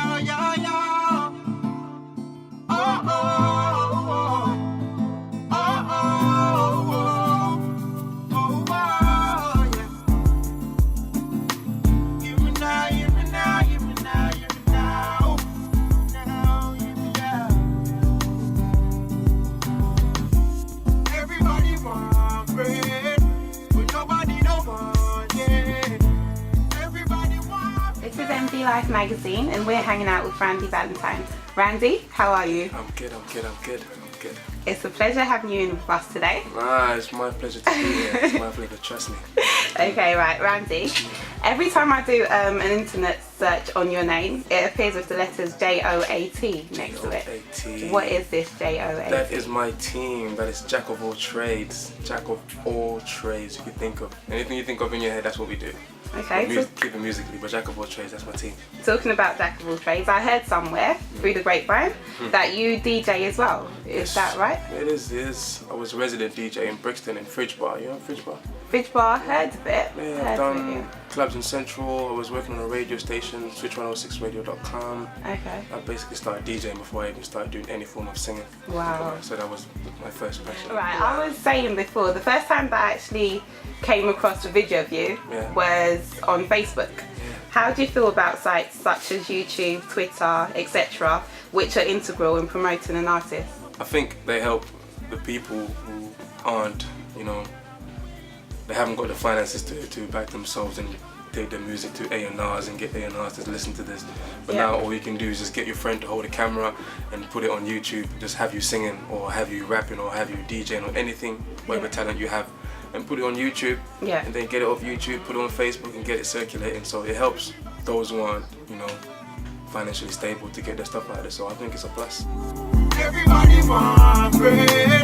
yeah, yeah, yeah. Oh, oh, oh. Oh, oh, oh. Oh, oh, yeah. Hear me now, hear me now, hear me now, hear me now. Now, hear me now. Everybody want bread, but nobody don't want it. Everybody want. This is MD Life magazine and we're hanging out with Randy Valentine. Randy, how are you? I'm good. It's a pleasure having you in with us today. Nah, it's my pleasure to be here. It's my pleasure, trust me. Okay, right, Randy. Every time I do an internet search on your name, it appears with the letters JOAT next to it. JOAT. What is this JOAT? That is my team. That is Jack of all trades. Jack of all trades you can think of. Anything you think of in your head, that's what we do. Okay, so Keep it musically, but Jack of all trades, that's my team. talking about Jack of all trades, I heard somewhere through the grapevine that you DJ as well. Is that right? It is. I was a resident DJ in Brixton in Fridge Bar. You know Fridge Bar? Fridge Bar, heard of it. Yeah, I've done clubs in Central. I was working on a radio station, switch106radio.com. Okay. I basically started DJing before I even started doing any form of singing. Wow. So that was my first passion. Right, I was saying before, the first time that I actually came across a video of you was on Facebook. How do you feel about sites such as YouTube, Twitter, etc., which are integral in promoting an artist? I think they help the people who aren't, they haven't got the finances to back themselves and take their music to A&Rs and get A&Rs to listen to this. But now all you can do is just get your friend to hold a camera and put it on YouTube, just have you singing or have you rapping or have you DJing or anything, whatever talent you have, and put it on YouTube, and then get it off YouTube, put it on Facebook and get it circulating. So it helps those who aren't, financially stable to get their stuff out there. So I think it's a plus. Everybody want bread,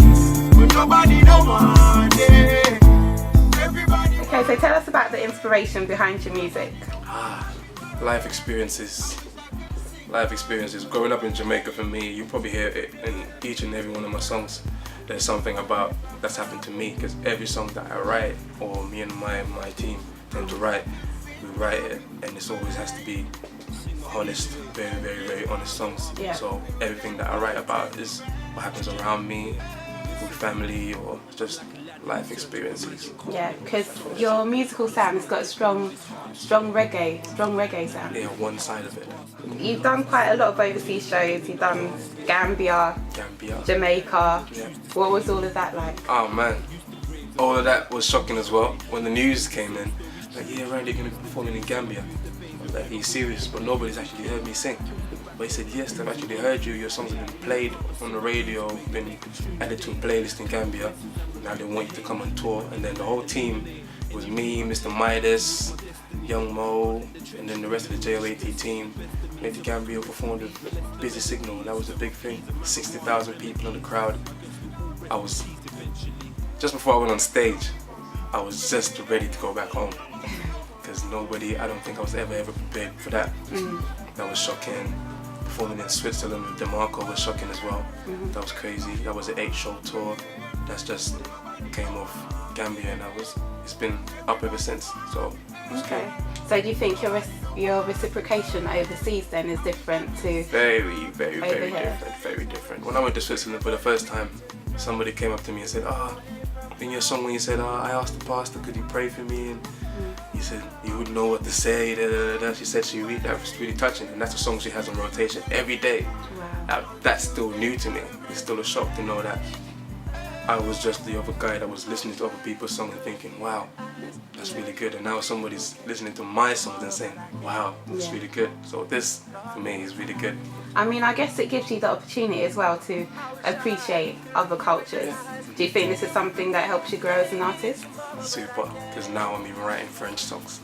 but nobody don't want it. Everybody. Okay, so tell us about the inspiration behind your music. Life experiences. Growing up in Jamaica, for me, you probably hear it in each and every one of my songs. There's something about that's happened to me, because every song that I write, or me and my team tend to write, we write it, and it always has to be honest, very, very, very honest songs. So everything that I write about is what happens around me, with family, or just life experiences. Yeah, because your musical sound has got a strong reggae sound. Yeah, one side of it. You've done quite a lot of overseas shows. You've done Gambia, Jamaica. What was all of that like? Oh man, all of that was shocking as well. When the news came in, like, yeah, Randy, you're gonna be performing in Gambia. I was like, are you serious? But nobody's actually heard me sing. But he said, yes, they've actually heard you. Your songs have been played on the radio, been added to a playlist in Gambia. Now they want you to come on tour. And then the whole team was me, Mr. Midas, Young Mo, and then the rest of the JOAT team. Went to Gambia, performed with Busy Signal. That was a big thing. 60,000 people in the crowd. Just before I went on stage, I was just ready to go back home. Because I don't think I was ever prepared for that. That was shocking. Performing in Switzerland with DeMarco was shocking as well. That was crazy. That was an 8-show tour. That's just came off Gambia, and it's been up ever since. So okay. So do you think your reciprocation overseas then is different to very different. When I went to Switzerland for the first time, somebody came up to me and said, in your song when you said, I asked the pastor, could you pray for me? And he said, you wouldn't know what to say, She said that was really touching, and that's a song she has on rotation every day. Wow. Now, that's still new to me. It's still a shock to know that I was just the other guy that was listening to other people's songs and thinking, wow, that's really good. And now somebody's listening to my songs and saying, wow, that's really good. So this, for me, is really good. I mean, I guess it gives you the opportunity as well to appreciate other cultures. Do you think this is something that helps you grow as an artist? Super, because now I'm even writing French songs.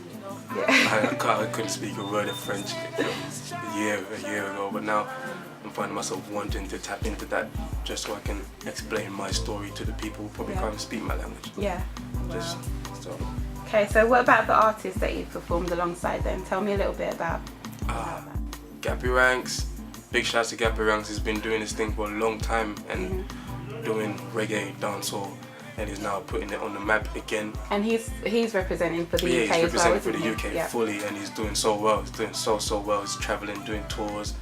Yeah. I couldn't speak a word of French a year ago, but now I'm finding myself wanting to tap into that just so I can explain my story to the people who probably can't speak my language. Yeah. Okay, so what about the artists that you've performed alongside them? Tell me a little bit about that. Gappy Ranks. Big shouts to Gappy Ranks. He's been doing this thing for a long time and doing reggae, dancehall, and he's now putting it on the map again. And he's representing for the Yeah, UK he's as well, representing for the isn't he? UK fully, and he's doing so well. He's doing so well. He's traveling, doing tours,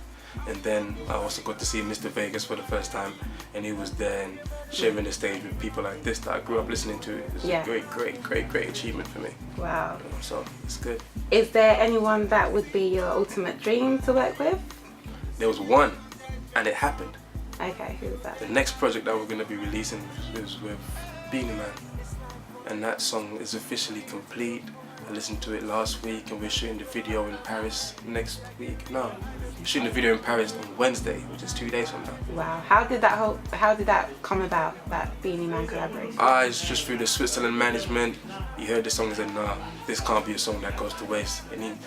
and then I also got to see Mr. Vegas for the first time, and he was there and sharing the stage with people like this that I grew up listening to. It's a great achievement for me. Wow. So it's good. Is there anyone that would be your ultimate dream to work with? There was one, and it happened. Okay, who is that? The next project that we're going to be releasing is with Beanie Man, and that song is officially complete. I listened to it last week, and we're shooting the video in Paris next week. No, we're shooting the video in Paris on Wednesday, which is 2 days from now. Wow, how did that come about, that Beanie Man collaboration? It's just through the Switzerland management. He heard the song and said, nah, this can't be a song that goes to waste. And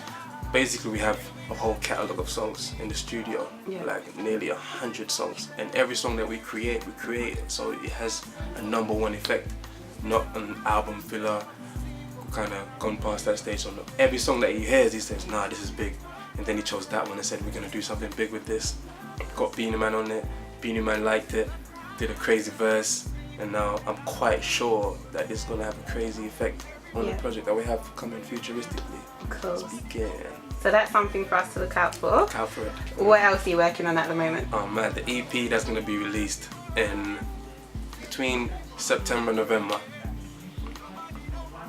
basically we have a whole catalogue of songs in the studio, like nearly 100 songs. And every song that we create it so it has a #1 effect, not an album filler, kind of gone past that stage. So every song that he hears, he says, nah, this is big. And then he chose that one and said, we're going to do something big with this. Got Beanie Man on it, Beanie Man liked it, did a crazy verse, and now I'm quite sure that it's going to have a crazy effect on the project that we have coming futuristically. Cool. Speaking. So that's something for us to look out for. Look out for it. What else are you working on at the moment? Oh man, the EP that's going to be released in between September and November.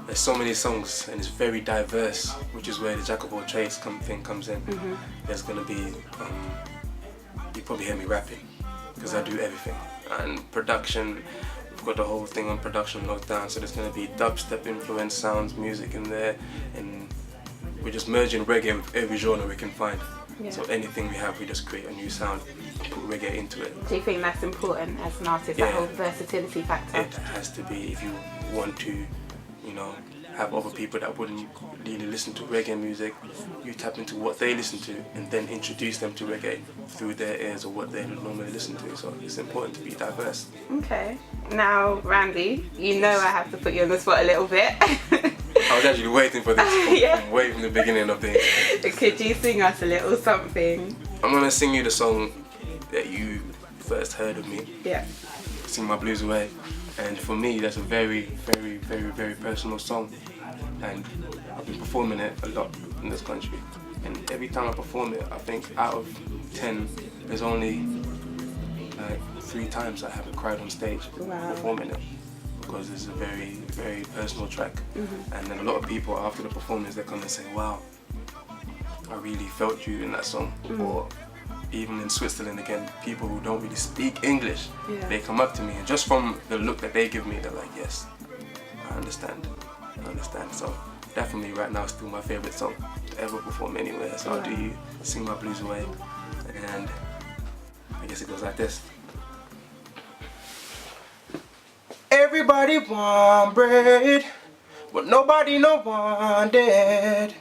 There's so many songs and it's very diverse, which is where the jack of all trades thing comes in. There's going to be, you probably hear me rapping because I do everything. And production, we've got the whole thing on production locked down, so there's going to be dubstep influenced sounds, music in there, and we're just merging reggae with every genre we can find. So anything we have, we just create a new sound, put reggae into it. Do you think that's important as an artist, that whole versatility factor? It has to be if you want to, you know, have other people that wouldn't really listen to reggae music, you tap into what they listen to and then introduce them to reggae through their ears or what they normally listen to. So it's important to be diverse. Okay. Now, Randy, you know I have to put you on the spot a little bit. I was actually waiting for this from way from the beginning of the interview. Could you sing us a little something? I'm going to sing you the song that you first heard of me. Yeah. Sing My Blues Away. And for me, that's a very, very, very, very personal song. And I've been performing it a lot in this country. And every time I perform it, I think out of 10, there's only like 3 times I haven't cried on stage performing it. Because it's a very, very personal track. And then a lot of people after the performance, they come and say, wow, I really felt you in that song. Or even in Switzerland again, people who don't really speak English, they come up to me and just from the look that they give me, they're like, yes, I understand. So definitely right now still my favourite song to ever perform anywhere. So I'll do you, Sing My Blues Away, and I guess it goes like this. Everybody want bread, but nobody no want it.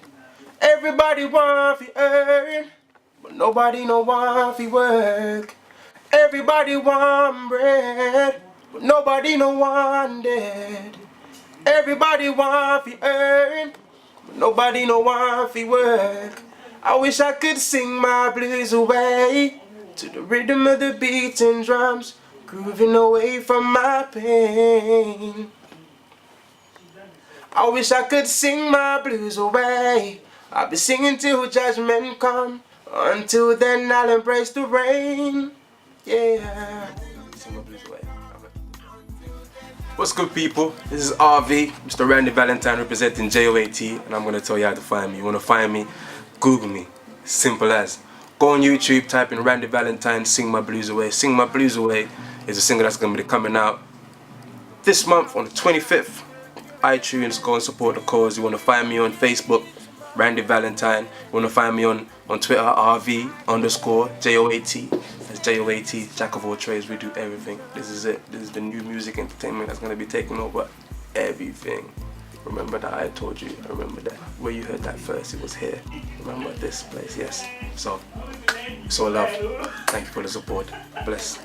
Everybody want to earn, but nobody no want to work. Everybody want bread, but nobody no want it. Everybody want to earn, but nobody no want to work. I wish I could sing my blues away to the rhythm of the beating drums, grooving away from my pain. I wish I could sing my blues away. I'll be singing till judgment come. Until then I'll embrace the rain. Yeah. Sing My Blues Away. What's good, people? This is RV, Mr. Randy Valentine representing JOAT, and I'm going to tell you how to find me. You want to find me? Google me. Simple as. Go on YouTube, type in Randy Valentine, Sing My Blues Away. Sing My Blues Away is a single that's going to be coming out this month on the 25th. iTunes, go and support the cause. You want to find me on Facebook, Randy Valentine. You want to find me on Twitter, RV_JOAT. That's JOAT, Jack of all trades. We do everything. This is it. This is the new music entertainment that's going to be taking over everything. Remember that I told you. I remember that. Where you heard that first, it was here. Remember this place, yes. So love. Thank you for the support. Bless.